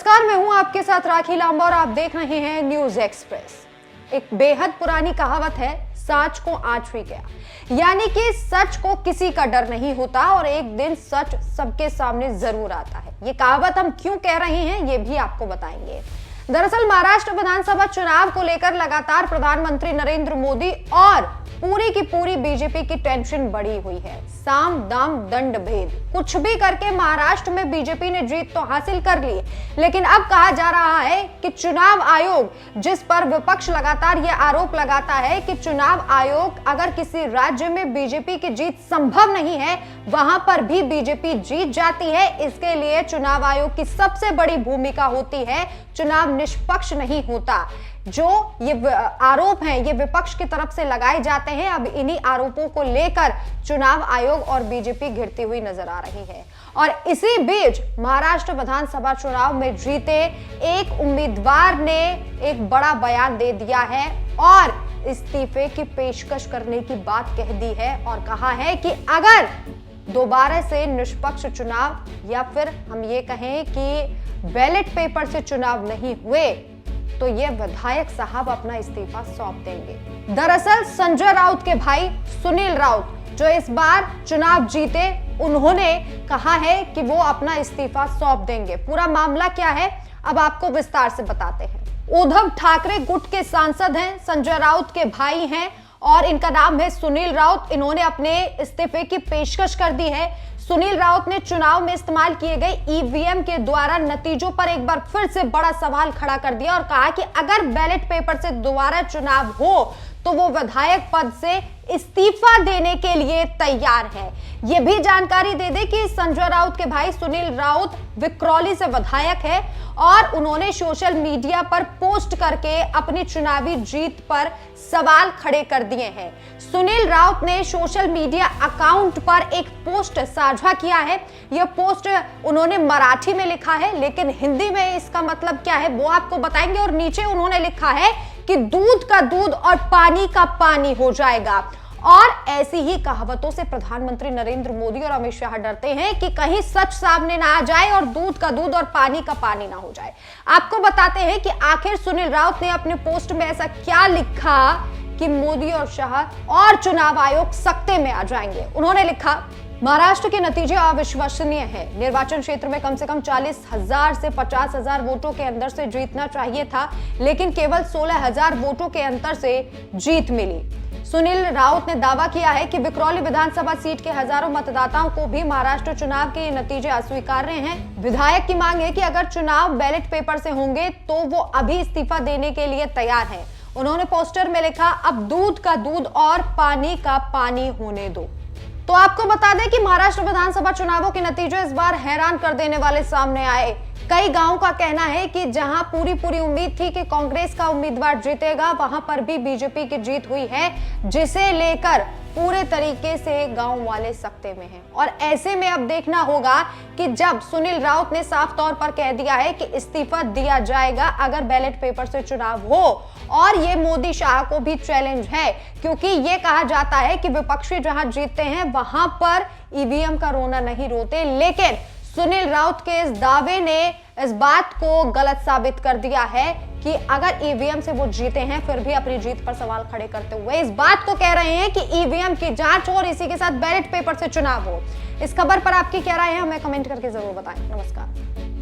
नमस्कार, मैं हूं आपके साथ राखी लांबा और आप देख रहे हैं न्यूज एक्सप्रेस। एक बेहद पुरानी कहावत है, सच को आँच हुई गया। यानी कि सच को किसी का डर नहीं होता और एक दिन सच सबके सामने जरूर आता है। ये कहावत हम क्यों कह रहे हैं ये भी आपको बताएंगे। दरअसल महाराष्ट्र विधानसभा चुनाव को लेकर लगातार प्रधानमंत्री नरेंद्र मोदी और पूरी की पूरी बीजेपी की टेंशन बढ़ी हुई है। साम दाम दंड भेद कुछ भी करके महाराष्ट्र में बीजेपी ने जीत तो हासिल कर ली, लेकिन अब कहा जा रहा है कि चुनाव आयोग, जिस पर विपक्ष लगातार यह आरोप लगाता है कि चुनाव आयोग अगर किसी राज्य में बीजेपी की जीत संभव नहीं है वहां पर भी बीजेपी जीत जाती है। इसके लिए चुनाव आयोग की सबसे बड़ी भूमिका होती है, चुनाव निष्पक्ष नहीं होता। जो ये आरोप हैं ये विपक्ष की तरफ से लगाए जाते हैं। अब इन्हीं आरोपों को लेकर चुनाव आयोग और बीजेपी घिरती हुई नजर आ रही है। और इसी बीच महाराष्ट्र विधानसभा चुनाव में जीते एक उम्मीदवार ने एक बड़ा बयान दे दिया है और इस्तीफे की पेशकश करने की बात कह दी है और कहा है कि अगर दोबारा से निष्पक्ष चुनाव या फिर हम ये कहें कि बैलेट पेपर से चुनाव नहीं हुए तो ये विधायक साहब अपना इस्तीफा सौंप देंगे। दरअसल संजय राउत के भाई सुनील राउत जो इस बार चुनाव जीते, उन्होंने कहा है कि वो अपना इस्तीफा सौंप देंगे। पूरा मामला क्या है अब आपको विस्तार से बताते हैं। उद्धव ठाकरे गुट के सांसद हैं, संजय राउत के भाई हैं और इनका नाम है सुनील राउत। इन्होंने अपने इस्तीफे की पेशकश कर दी है। सुनील राउत ने चुनाव में इस्तेमाल किए गए ईवीएम के द्वारा नतीजों पर एक बार फिर से बड़ा सवाल खड़ा कर दिया और कहा कि अगर बैलेट पेपर से दोबारा चुनाव हो तो वो विधायक पद से इस्तीफा देने के लिए तैयार है। ये भी जानकारी दे दे कि संजय राउत के भाई सुनील राउत विक्रोली से विधायक है और उन्होंने सोशल मीडिया पर पोस्ट करके अपनी चुनावी जीत पर सवाल खड़े कर दिए हैं। सुनील राउत ने सोशल मीडिया अकाउंट पर एक पोस्ट साझा किया है। यह पोस्ट उन्होंने मराठी में लिखा है, लेकिन हिंदी में इसका मतलब क्या है वो आपको बताएंगे। और नीचे उन्होंने लिखा है कि दूध का दूध और पानी का पानी हो जाएगा। और ऐसी ही कहावतों से प्रधानमंत्री नरेंद्र मोदी और अमित शाह डरते हैं कि कहीं सच सामने ना आ जाए और दूध का दूध और पानी का पानी ना हो जाए। आपको बताते हैं कि आखिर सुनील राउत ने अपने पोस्ट में ऐसा क्या लिखा कि मोदी और शाह और चुनाव आयोग सख्ते में आ जाएंगे। उन्होंने लिखा, महाराष्ट्र के नतीजे अविश्वसनीय है। निर्वाचन क्षेत्र में कम से कम 40,000 से 50,000 वोटों के अंतर से जीतना चाहिए था, लेकिन केवल 16,000 वोटों के अंतर से जीत मिली। सुनील राउत ने दावा किया है कि विक्रोली विधानसभा सीट के हजारों मतदाताओं को भी महाराष्ट्र चुनाव के नतीजे अस्वीकार्य हैं। विधायक की मांग है कि अगर चुनाव बैलेट पेपर से होंगे तो वो अभी इस्तीफा देने के लिए तैयार हैं। उन्होंने पोस्टर में लिखा, अब दूध का दूध और पानी का पानी होने दो। तो आपको बता दें कि महाराष्ट्र विधानसभा चुनावों के नतीजे इस बार हैरान कर देने वाले सामने आए। कई गांवों का कहना है कि जहां पूरी उम्मीद थी कि कांग्रेस का उम्मीदवार जीतेगा, वहां पर भी बीजेपी की जीत हुई है, जिसे लेकर पूरे तरीके से गांव वाले सख्ते में हैं। और ऐसे में अब देखना होगा कि जब सुनील राउत ने साफ तौर पर कह दिया है कि इस्तीफा दिया जाएगा अगर बैलेट पेपर से चुनाव हो, और ये मोदी शाह को भी चैलेंज है, क्योंकि ये कहा जाता है कि विपक्षी जहां जीतते हैं वहां पर ईवीएम का रोना नहीं रोते। लेकिन सुनील राउत के इस दावे ने इस बात को गलत साबित कर दिया है कि अगर ईवीएम से वो जीते हैं फिर भी अपनी जीत पर सवाल खड़े करते हुए इस बात को कह रहे हैं कि ईवीएम की जांच हो और इसी के साथ बैलेट पेपर से चुनाव हो। इस खबर पर आपकी क्या राय है हमें कमेंट करके जरूर बताएं। नमस्कार।